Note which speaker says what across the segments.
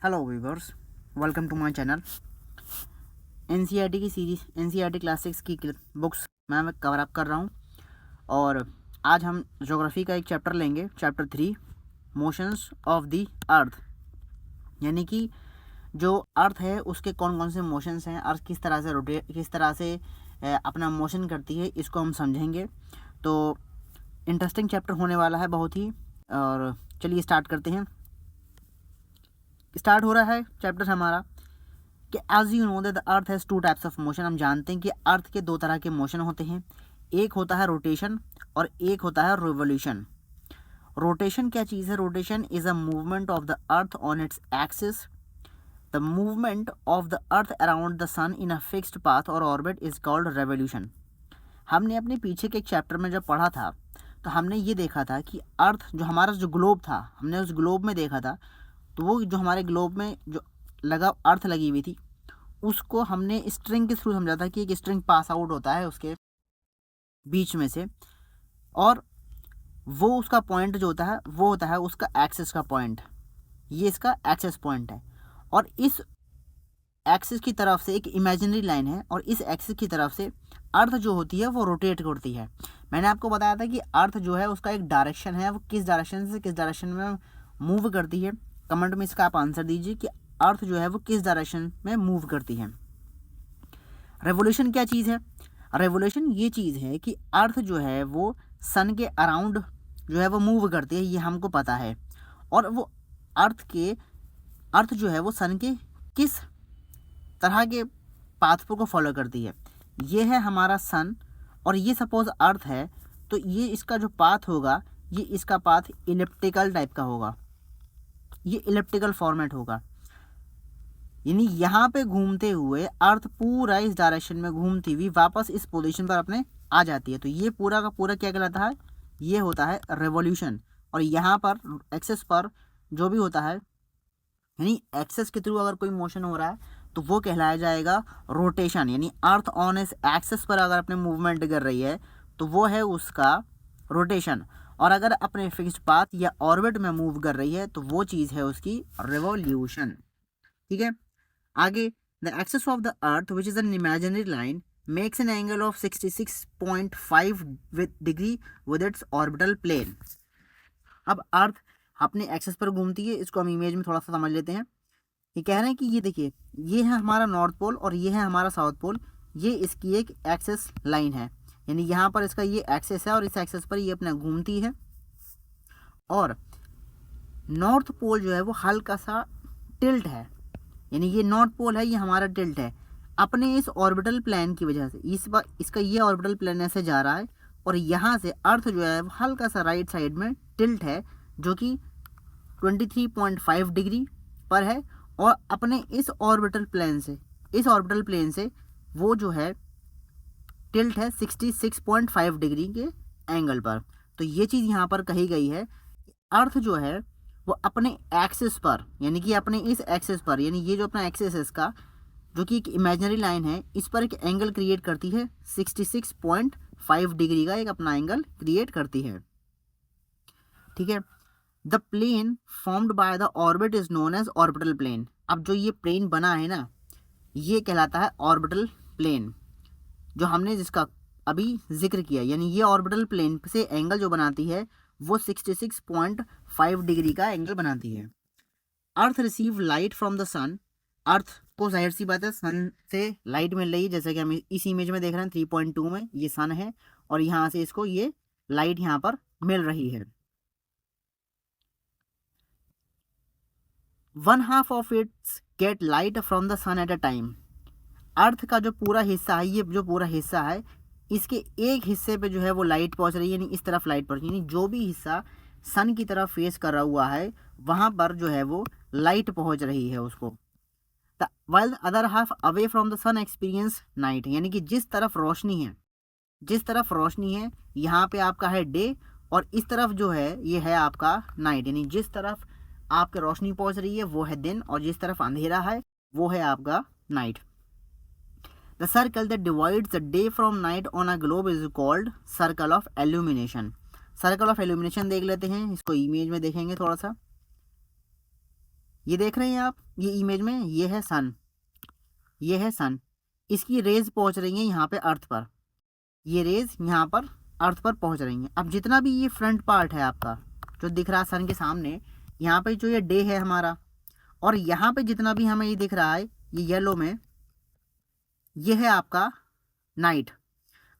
Speaker 1: Hello viewers, welcome to my channel. NCERT की series NCERT classics की books मैं cover up कर रहा हूँ और आज हम ज्योग्राफी का एक चैप्टर लेंगे, चैप्टर 3 मोशंस ऑफ द अर्थ। यानी कि जो अर्थ है उसके कौन कौन से मोशंस हैं, अर्थ किस तरह से रोटेट, किस तरह से अपना मोशन करती है, इसको हम समझेंगे। तो इंटरेस्टिंग चैप्टर होने वाला है बहुत ही। और चलिए स्टार्ट करते हैं। स्टार्ट हो रहा है चैप्टर हमारा कि as you know that the earth has two types of motion. हम जानते हैं कि अर्थ के दो तरह के मोशन होते हैं, एक होता है रोटेशन और एक होता है रिवोल्यूशन। रोटेशन क्या चीज़ है? Rotation is a movement of the earth on its axis. The movement of the earth around the sun in a fixed path और ऑर्बिट इज कॉल्ड रेवोल्यूशन। हमने अपने पीछे के एक चैप्टर में जब पढ़ा था तो हमने ये देखा था कि अर्थ जो हमारा जो ग्लोब था, हमने उस ग्लोब में देखा था, तो वो जो हमारे ग्लोब में जो लगा अर्थ लगी हुई थी उसको हमने स्ट्रिंग के थ्रू समझा था कि एक स्ट्रिंग पास आउट होता है उसके बीच में से, और वो उसका पॉइंट जो होता है वो होता है उसका एक्सिस का पॉइंट। ये इसका एक्सिस पॉइंट है और इस एक्सिस की तरफ से एक इमेजिनरी लाइन है और इस एक्सिस की तरफ से अर्थ जो होती है वो रोटेट करती है। मैंने आपको बताया था कि अर्थ जो है उसका एक डायरेक्शन है, वो किस डायरेक्शन से किस डायरेक्शन में मूव करती है। कमेंट में इसका आप आंसर दीजिए कि अर्थ जो है वो किस डायरेक्शन में मूव करती है। रेवोल्यूशन क्या चीज़ है? रेवोल्यूशन ये चीज़ है कि अर्थ जो है वो सन के अराउंड जो है वो मूव करती है, ये हमको पता है। और वो अर्थ जो है वो सन के किस तरह के पाथ को फॉलो करती है। ये है हमारा सन और ये सपोज अर्थ है, तो ये इसका जो पाथ होगा ये इसका पाथ इलिप्टिकल टाइप का होगा, ये इलिप्टिकल फॉर्मेट होगा। यानी यहाँ पे घूमते हुए अर्थ पूरा इस डायरेक्शन में घूमती हुई वापस इस पोजीशन पर अपने आ जाती है। तो ये पूरा का पूरा क्या कहलाता है? ये होता है रेवोल्यूशन। और यहाँ पर एक्सेस पर जो भी होता है, यानी एक्सेस के थ्रू अगर कोई मोशन हो रहा है तो वो कहलाया जाएगा रोटेशन। यानी अर्थ ऑन इस एक्सेस पर अगर अपने मूवमेंट कर रही है तो वो है उसका रोटेशन, और अगर अपने फिक्स्ड पाथ या ऑर्बिट में मूव कर रही है तो वो चीज़ है उसकी रिवोल्यूशन। ठीक है, आगे the axis of the earth which is an imaginary line makes an angle of 66.5 degree with its orbital plane. अब अर्थ अपने एक्सिस पर घूमती है, इसको हम इमेज में थोड़ा सा समझ लेते हैं। ये कह रहे हैं कि ये देखिए, ये है हमारा नॉर्थ पोल और ये है हमारा साउथ पोल, ये इसकी एक एक्सिस लाइन है। यानी यहाँ पर इसका ये एक्सिस है और इस एक्सिस पर ये अपना घूमती है। और नॉर्थ पोल जो है वो हल्का सा टिल्ट है, यानी ये नॉर्थ पोल है, ये हमारा टिल्ट है अपने इस ऑर्बिटल प्लेन की वजह से। इस बार इसका ये ऑर्बिटल प्लेन ऐसे जा रहा है और यहाँ से अर्थ जो है वो हल्का सा राइट साइड में टिल्ट है, जो कि 23.5 डिग्री पर है। और अपने इस ऑर्बिटल प्लेन से वो जो है टिल्ट है 66.5 डिग्री के एंगल पर। तो ये चीज़ यहाँ पर कही गई है, अर्थ जो है वो अपने एक्सिस पर, यानी कि अपने इस एक्सिस पर, यानी ये जो अपना एक्सिस है इसका, जो कि एक इमेजिनरी लाइन है, इस पर एक एंगल क्रिएट करती है 66.5 डिग्री का एक अपना एंगल क्रिएट करती है। ठीक है, the plane formed by the orbit is known as orbital plane. अब जो ये प्लेन बना है ना, ये कहलाता है ऑर्बिटल प्लेन, जो हमने जिसका अभी जिक्र किया। यानी ये ऑर्बिटल प्लेन से एंगल जो बनाती है वो 66.5 डिग्री का एंगल बनाती है। अर्थ रिसीव लाइट फ्रॉम द सन। अर्थ को जाहिर सी बात है सन से लाइट मिल रही है, जैसे कि हम इस इमेज में देख रहे हैं 3.2 में ये सन है और यहाँ से इसको ये लाइट यहाँ पर मिल रही है। 1/2 of its get light from the sun at a time. Earth का जो पूरा हिस्सा है, ये जो पूरा हिस्सा है, इसके एक हिस्से पे जो है वो लाइट पहुंच रही है, यानी इस तरफ लाइट पहुंच रही है, यानी जो भी हिस्सा सन की तरफ फेस कर रहा हुआ है वहां पर जो है वो लाइट पहुंच रही है उसको। While the other half away from the sun experience night. यानी कि जिस तरफ रोशनी है यहाँ पे आपका है डे, और इस तरफ जो है ये है आपका नाइट। यानी जिस तरफ आपके रोशनी पहुंच रही है वो है दिन और जिस तरफ अंधेरा है वो है आपका night. The circle that divides the day from night on a globe is called circle of ये देख रहे हैं आप, ये इमेज में ये है सन, ये है सन, इसकी रेज पहुंच रही हैं यहाँ पे अर्थ पर, ये रेज यहाँ पर अर्थ पर पहुंच रही हैं। अब जितना भी ये फ्रंट पार्ट है आपका जो दिख रहा है सन के सामने, यहाँ पे जो ये डे है हमारा, और यहाँ पे जितना भी हमें ये दिख रहा है ये येलो में, ये है आपका नाइट।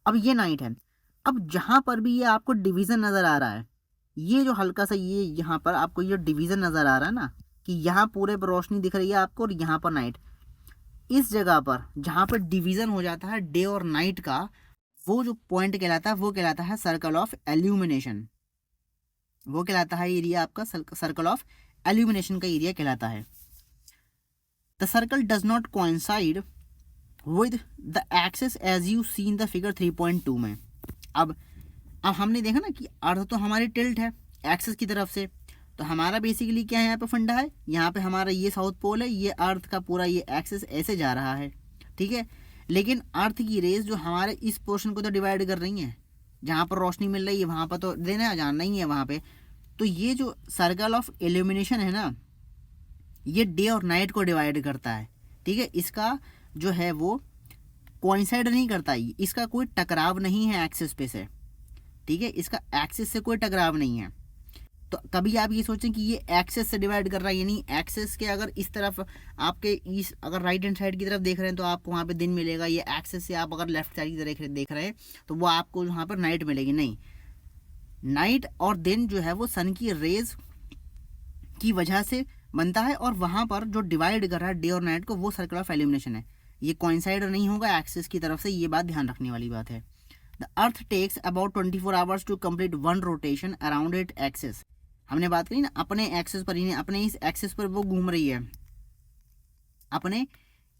Speaker 1: अब ये नाइट है। अब जहाँ पर भी ये आपको डिवीज़न नज़र आ रहा है, ये जो हल्का सा ये यहाँ पर आपको ये डिवीज़न नज़र आ रहा है ना, कि यहाँ पूरे पर रोशनी दिख रही है आपको और यहाँ पर नाइट, इस जगह पर जहाँ पर डिवीज़न हो जाता है डे और नाइट का, वो जो पॉइंट कहलाता है वो कहलाता है सर्कल ऑफ एल्यूमिनेशन। वो कहलाता है एरिया आपका सर्कल ऑफ एल्यूमिनेशन का एरिया कहलाता है। The circle does not coincide with the axis as you see in the figure 3.2 में। अब हमने देखा ना कि अर्थ तो हमारी टिल्ट है एक्सिस की तरफ से, तो हमारा बेसिकली क्या है यहाँ पे फंडा है, यहाँ पे हमारा ये साउथ पोल है, ये अर्थ का पूरा ये एक्सिस ऐसे जा रहा है, ठीक है। लेकिन अर्थ की रेज जो हमारे इस पोर्शन को तो डिवाइड कर रही हैं, जहाँ पर रोशनी मिल रही है वहाँ पर तो देना जाना ही है वहाँ पे। तो ये जो सर्कल ऑफ इल्यूमिनेशन है ना, ये डे और नाइट को डिवाइड करता है, ठीक है। इसका जो है वो कोइंसाइड नहीं करता, इसका कोई टकराव नहीं है एक्सिस पे से, ठीक है। इसका एक्सिस से कोई टकराव नहीं है। तो कभी आप ये सोचें कि ये एक्सेस से डिवाइड कर रहा है, यानी एक्सेस के अगर इस तरफ आपके इस अगर राइट हैंड साइड की तरफ देख रहे हैं तो आपको वहाँ पे दिन मिलेगा, ये एक्सेस से आप अगर लेफ्ट साइड की तरफ देख रहे हैं तो वो आपको वहाँ पर नाइट मिलेगी। नहीं, नाइट और दिन जो है वो सन की रेज की वजह से बनता है, और वहाँ पर जो डिवाइड कर रहा है डे और नाइट को वो सर्कल ऑफ एल्यूमिनेशन है। ये कोइंसाइड नहीं होगा एक्सेस की तरफ से, ये बात ध्यान रखने वाली बात है। The earth takes about 24 hours to complete one rotation around it axis. हमने बात करी ना अपने एक्सिस पर, ही अपने इस एक्सिस पर वो घूम रही है, अपने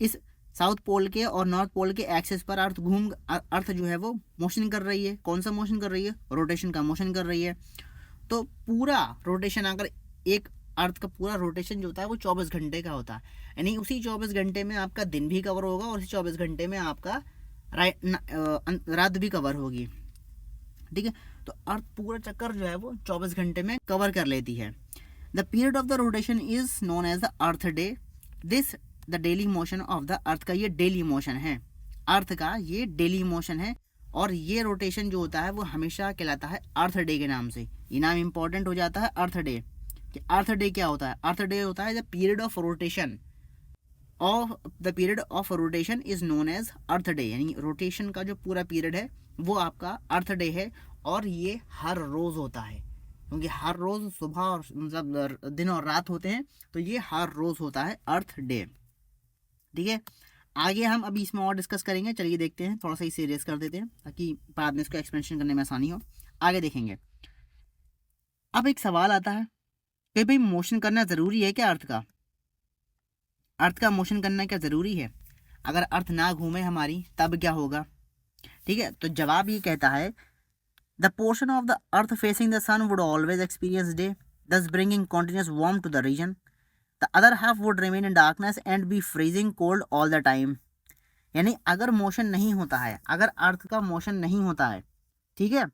Speaker 1: इस साउथ पोल के और नॉर्थ पोल के एक्सिस पर अर्थ जो है वो मोशन कर रही है। कौन सा मोशन कर रही है? रोटेशन का मोशन कर रही है। तो पूरा रोटेशन, अगर एक अर्थ का पूरा रोटेशन जो होता है वो 24 घंटे का होता है, यानी उसी 24 घंटे में आपका दिन भी कवर होगा और उसी 24 घंटे में आपका रात भी कवर होगी, ठीक है। तो अर्थ पूरा चक्कर जो है वो 24 घंटे में कवर कर लेती है। The period of the rotation is known as the earth day. This the daily motion of the earth का ये डेली मोशन है, अर्थ का ये डेली मोशन है, और ये रोटेशन जो होता है वो हमेशा कहलाता है अर्थ डे के नाम से। ये नाम इंपॉर्टेंट हो जाता है अर्थ डे। कि अर्थ डे क्या होता है? अर्थ डे होता है the period of rotation is known as earth day, यानी रोटेशन का जो पूरा पीरियड है वो आपका अर्थ डे है। और ये हर रोज होता है, क्योंकि हर रोज सुबह और मतलब दिन और रात होते हैं, तो ये हर रोज होता है अर्थ डे, ठीक है। आगे हम अभी इसमें और डिस्कस करेंगे, चलिए देखते हैं, थोड़ा सा इसे रेस कर देते हैं ताकि बाद में इसको एक्सप्लेनेशन करने में आसानी हो। आगे देखेंगे। अब एक सवाल आता है कि भाई मोशन करना ज़रूरी है क्या? अर्थ का मोशन करना क्या ज़रूरी है? अगर अर्थ ना घूमे हमारी तब क्या होगा, ठीक है। तो जवाब ये कहता है the portion of the earth facing the sun would always experience day, thus bringing continuous warm to the region. The other half would remain in darkness and be freezing cold all the time. यानी अगर motion नहीं होता है, अगर अर्थ का motion नहीं होता है, ठीक है,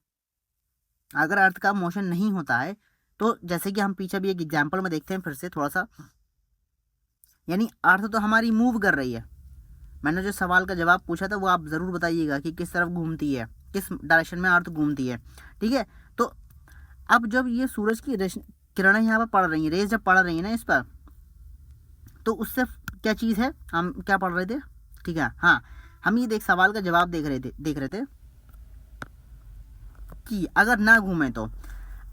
Speaker 1: अगर अर्थ का मोशन नहीं होता है तो जैसे कि हम पीछे भी एक एग्जाम्पल में देखते हैं फिर से थोड़ा सा, यानी अर्थ तो हमारी मूव कर रही है। मैंने जो सवाल का जवाब पूछा था वो आप ज़रूर बताइएगा कि किस तरफ घूमती है, किस डायरेक्शन में अर्थ घूमती है, ठीक है। तो अब जब ये सूरज की किरणें यहाँ पर पड़ रही हैं, रेज जब पड़ रही है ना इस पर, तो उससे क्या चीज़ है, हम क्या पढ़ रहे थे, ठीक है, हाँ, हम ये सवाल का जवाब देख रहे थे कि अगर ना घूमे तो,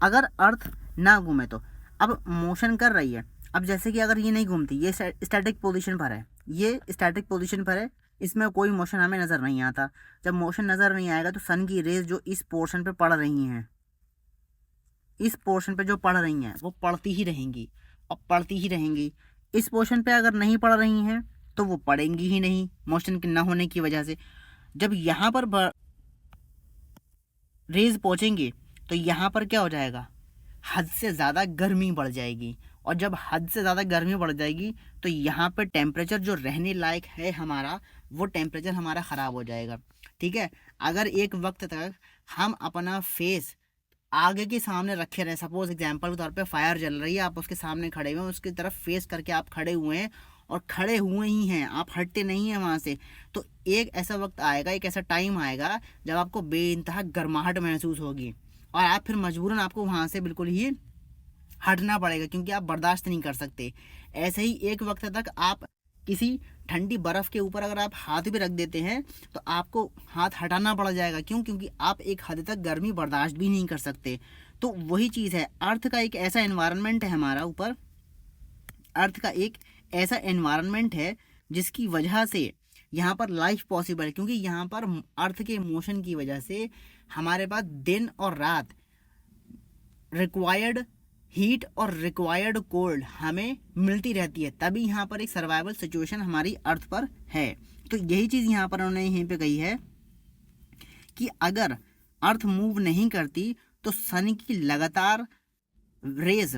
Speaker 1: अगर अर्थ ना घूमे तो, अब मोशन कर रही है, अब जैसे कि अगर ये नहीं घूमती, ये स्टैटिक पोजीशन पर है, ये स्टैटिक पोजीशन पर है, इसमें कोई मोशन हमें नज़र नहीं आता। जब मोशन नज़र नहीं आएगा तो सन की रेज जो इस पोर्शन पे पड़ रही हैं, इस पोर्शन पे जो पड़ रही हैं वो पड़ती ही रहेंगी और पड़ती ही रहेंगी। इस पोर्शन पे अगर नहीं पड़ रही हैं तो वो पड़ेंगी ही नहीं मोशन के न होने की वजह से। जब यहाँ पर रेज पहुँचेंगे तो यहाँ पर क्या हो जाएगा, हद से ज़्यादा गर्मी बढ़ जाएगी, और जब हद से ज़्यादा गर्मी बढ़ जाएगी तो यहाँ पर टेम्परेचर जो रहने लायक है हमारा, वो टेम्परेचर हमारा ख़राब हो जाएगा, ठीक है। अगर एक वक्त तक हम अपना फेस आगे के सामने रखे रहे। सपोज एग्जांपल के तौर पे फायर जल रही है, आप उसके सामने खड़े हुए हैं, उसकी तरफ फेस करके आप खड़े हुए हैं और खड़े हुए ही हैं, आप हटते नहीं हैं वहाँ से। तो एक ऐसा वक्त आएगा, एक ऐसा टाइम आएगा जब आपको बेइंतहा गर्माहट महसूस होगी और आप फिर मजबूरन आपको वहाँ से बिल्कुल ही हटना पड़ेगा, क्योंकि आप बर्दाश्त नहीं कर सकते। ऐसे ही एक वक्त तक आप किसी ठंडी बर्फ़ के ऊपर अगर आप हाथ भी रख देते हैं तो आपको हाथ हटाना पड़ जाएगा। क्यों? क्योंकि आप एक हद तक गर्मी बर्दाश्त भी नहीं कर सकते। तो वही चीज़ है, अर्थ का एक ऐसा एनवायरनमेंट है हमारा ऊपर, अर्थ का एक ऐसा एनवायरनमेंट है जिसकी वजह से यहाँ पर लाइफ पॉसिबल है। क्योंकि यहाँ पर अर्थ के मोशन की वजह से हमारे पास दिन और रात, रिक्वायर्ड हीट और रिक्वायर्ड कोल्ड हमें मिलती रहती है, तभी यहाँ पर एक सर्वाइवल सिचुएशन हमारी अर्थ पर है। तो यही चीज़ यहाँ पर उन्होंने यहीं पे कही है कि अगर अर्थ मूव नहीं करती तो सन की लगातार रेज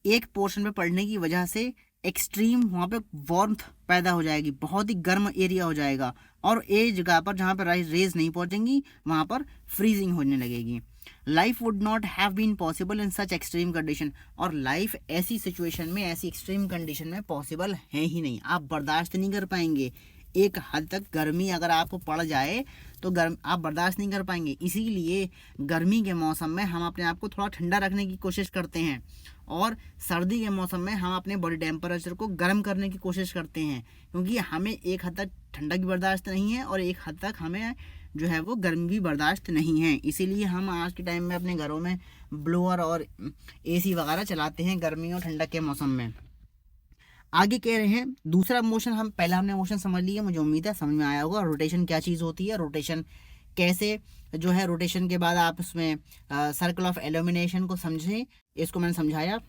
Speaker 1: एक पोर्शन पे पड़ने की वजह से एक्सट्रीम वहाँ पे वार्मथ पैदा हो जाएगी, बहुत ही गर्म एरिया हो जाएगा, और एक जगह पर जहाँ पर रेज नहीं पहुँचेंगी वहाँ पर फ्रीजिंग होने लगेगी। Life would not have been possible in such extreme condition, और लाइफ ऐसी सिचुएशन में, ऐसी एक्सट्रीम कंडीशन में पॉसिबल है ही नहीं। आप बर्दाश्त नहीं कर पाएंगे, एक हद तक गर्मी अगर आपको पड़ जाए तो आप बर्दाश्त नहीं कर पाएंगे। इसीलिए गर्मी के मौसम में हम अपने आप को थोड़ा ठंडा रखने की कोशिश करते हैं, और सर्दी के मौसम में हम अपने बॉडी टेम्परेचर को गर्म करने की कोशिश करते हैं, क्योंकि हमें एक हद तक ठंडा भी बर्दाश्त नहीं है और एक हद तक हमें जो है वो गर्मी भी बर्दाश्त नहीं है। इसीलिए हम आज के टाइम में अपने घरों में ब्लोअर और एसी वगैरह चलाते हैं गर्मी और ठंडक के मौसम में। आगे कह रहे हैं दूसरा मोशन, हम पहला हमने मोशन समझ लिया, मुझे उम्मीद है समझ में आया होगा। रोटेशन क्या चीज़ होती है, रोटेशन कैसे जो है, रोटेशन के बाद आप उसमें सर्कल ऑफ एल्यूमिनेशन को समझें, इसको मैंने समझाया।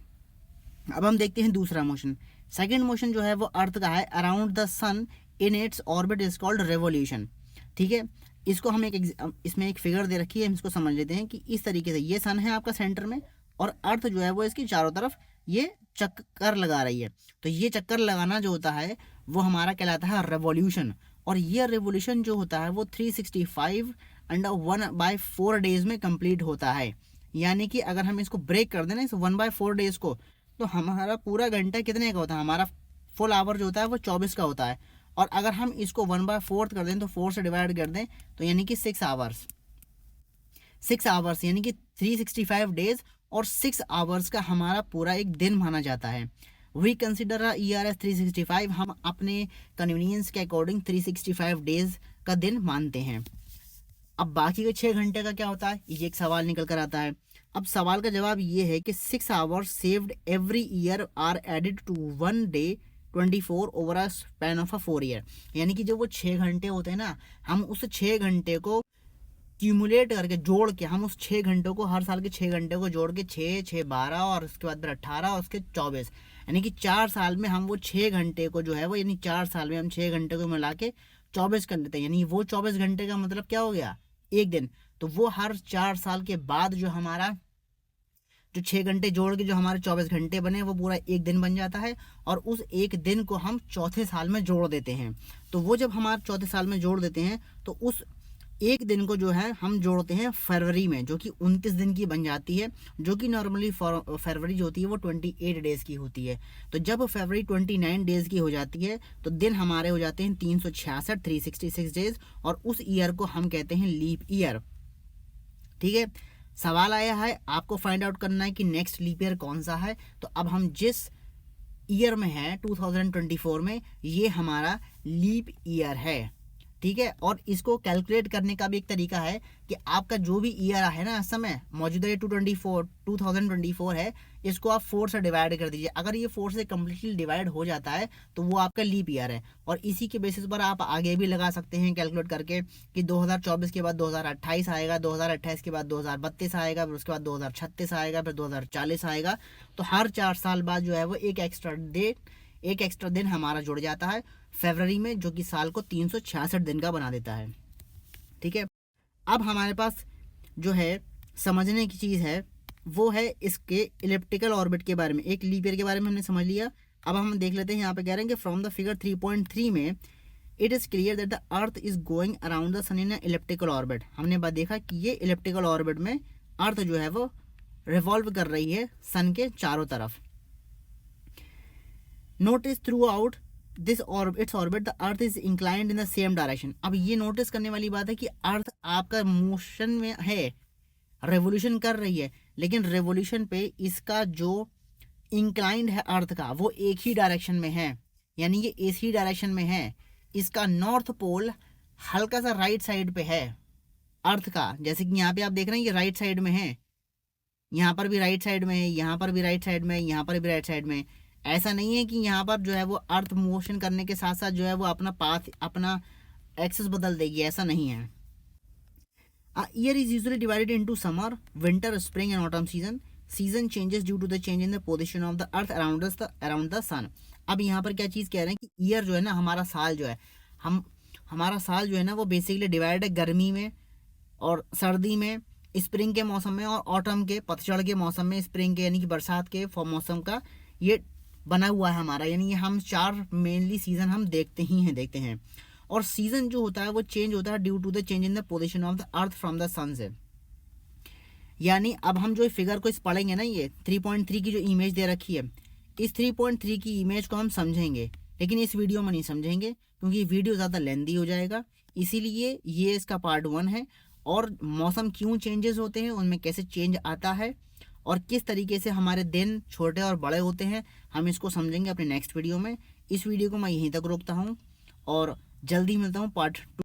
Speaker 1: अब हम देखते हैं दूसरा मोशन। सेकंड मोशन जो है वो अर्थ का है, around the sun in its orbit is called revolution. ठीक है, इसको हम इसमें एक फिगर दे रखी है, हम इसको समझ लेते हैं कि इस तरीके से ये सन है आपका सेंटर में, और अर्थ जो है वो इसकी चारों तरफ ये चक्कर लगा रही है। तो ये चक्कर लगाना जो होता है वो हमारा कहलाता है रेवोल्यूशन, और ये रेवोल्यूशन जो होता है वो 365 अंडर 1/4 डेज में कंप्लीट होता है। यानी कि अगर हम इसको ब्रेक कर दें ना, इस 1/4 डेज को, तो हमारा पूरा घंटा कितने का होता है, हमारा फुल आवर जो होता है वो 24 का होता है। और अगर हम इसको 1/4 कर दें तो 4 से डिवाइड कर दें तो यानी कि 6 आवर्स, 6 आवर्स यानी कि 365 डेज और 6 आवर्स का हमारा पूरा एक दिन माना जाता है। वी कंसिडर ईयर एज 365, हम अपने कन्वीनियंस के अकॉर्डिंग 365 डेज का दिन मानते हैं। अब बाकी के 6 घंटे का क्या होता है, ये एक सवाल निकल कर आता है। अब सवाल का जवाब ये है कि 6 hours saved every year are added to 1 day 24 over a span of a 4 year. यानी कि जो वो 6 घंटे होते हैं ना, हम उस 6 घंटे को क्यूमुलेट करके जोड़ के, हम उस 6 घंटों को, हर साल के 6 घंटे को जोड़ के 6, 6, 12 और उसके बाद फिर 18 और उसके 24, यानी कि 4 साल में हम वो 6 घंटे को जो है वो, यानी 4 साल में हम 6 घंटे को मिला के 24 कर लेते हैं। यानी वो 24 घंटे का मतलब क्या हो गया, एक दिन। तो वो हर 4 साल के बाद जो हमारा जो 6 घंटे जोड़ के जो हमारे 24 घंटे बने वो पूरा एक दिन बन जाता है, और उस एक दिन को हम चौथे साल में जोड़ देते हैं। तो वो जब हमारे चौथे साल में जोड़ देते हैं तो उस एक दिन को जो है हम जोड़ते हैं फरवरी में, जो कि 29 दिन की बन जाती है, जो कि नॉर्मली फरवरी जो होती है वो 28 डेज़ की होती है। तो जब फरवरी 29 डेज़ की हो जाती है तो दिन हमारे हो जाते हैं 366, 366 डेज़, और उस ईयर को हम कहते हैं लीप ईयर। ठीक है, सवाल आया है आपको फाइंड आउट करना है कि नेक्स्ट लीप ईयर कौन सा है। तो अब हम जिस ईयर में है 2024 में, ये हमारा लीप ईयर है। ठीक है, और इसको कैलकुलेट करने का भी एक तरीका है कि आपका जो भी ईयर है ना, इस समय मौजूदा ये 2024 है, इसको आप 4 से डिवाइड कर दीजिए। अगर ये 4 से कम्प्लीटली डिवाइड हो जाता है तो वो आपका लीप ईयर है, और इसी के बेसिस पर आप आगे भी लगा सकते हैं कैलकुलेट करके कि 2024 के बाद 2028 आएगा, 2028 के बाद 2032 आएगा, फिर उसके बाद 2036 आएगा, फिर 2040 आएगा। तो हर 4 साल बाद जो है वो एक एक्स्ट्रा दिन हमारा जुड़ जाता है फरवरी में, जो कि साल को 366 दिन का बना देता है। ठीक है, अब हमारे पास जो है समझने की चीज़ है वो है इसके इलिप्टिकल ऑर्बिट के बारे में। एक लीप ईयर के बारे में हमने समझ लिया। अब हम देख लेते हैं, यहाँ पे कह रहे हैं कि फ्रॉम द फिगर 3.3 में it is clear that the earth is going around the sun in elliptical orbit. हमने बात देखा कि ये इलिप्टिकल ऑर्बिट में अर्थ जो है वो रिवॉल्व कर रही है सन के चारों तरफ। Notice through out this its orbit the earth is inclined in the same direction. अब ये नोटिस करने वाली बात है कि अर्थ आपका मोशन में है, रेवोल्यूशन कर रही है, लेकिन रेवोल्यूशन पे इसका जो इंक्लाइंड है अर्थ का वो एक ही डायरेक्शन में है, यानी ये इसी डायरेक्शन में है। इसका नॉर्थ पोल हल्का सा राइट साइड पे है अर्थ का, जैसे कि यहाँ पे आप देख रहे हैं ये राइट साइड में है, यहाँ पर भी राइट साइड में है, यहाँ पर भी राइट साइड में है, यहाँ पर भी राइट साइड में है। ऐसा नहीं है कि यहाँ पर जो है वो अर्थ मोशन करने के साथ साथ जो है वो अपना पाथ, अपना एक्सेस बदल देगी, ऐसा नहीं है। Year is usually divided into summer, winter, spring and autumn season. Season changes due to the change in the position of the earth around the sun. अब यहाँ पर क्या चीज़ कह रहे हैं कि ईयर जो है ना, हमारा साल जो है, हमारा साल जो है ना वो बेसिकली डिवाइड है गर्मी में और सर्दी में, स्प्रिंग के मौसम में और ऑटम के पतझड़ के मौसम में, स्प्रिंग के यानी कि बरसात के मौसम का ये बना हुआ है हमारा, यानी ये हम 4 मेनली सीजन हम देखते हैं। और सीजन जो होता है वो चेंज होता है due to the change in the position of the earth from the sun से। यानी अब हम जो फिगर को इस पढ़ेंगे ना, ये 3.3 की जो इमेज दे रखी है, इस 3.3 की इमेज को हम समझेंगे, लेकिन इस वीडियो में नहीं समझेंगे क्योंकि वीडियो ज़्यादा लेंदी हो जाएगा। इसीलिए ये इसका पार्ट 1 है। और मौसम क्यों चेंजेस होते हैं, उनमें कैसे चेंज आता है और किस तरीके से हमारे दिन छोटे और बड़े होते हैं, हम इसको समझेंगे अपने नेक्स्ट वीडियो में। इस वीडियो को मैं यहीं तक रोकता हूँ और जल्दी मिलता हूँ पार्ट 2।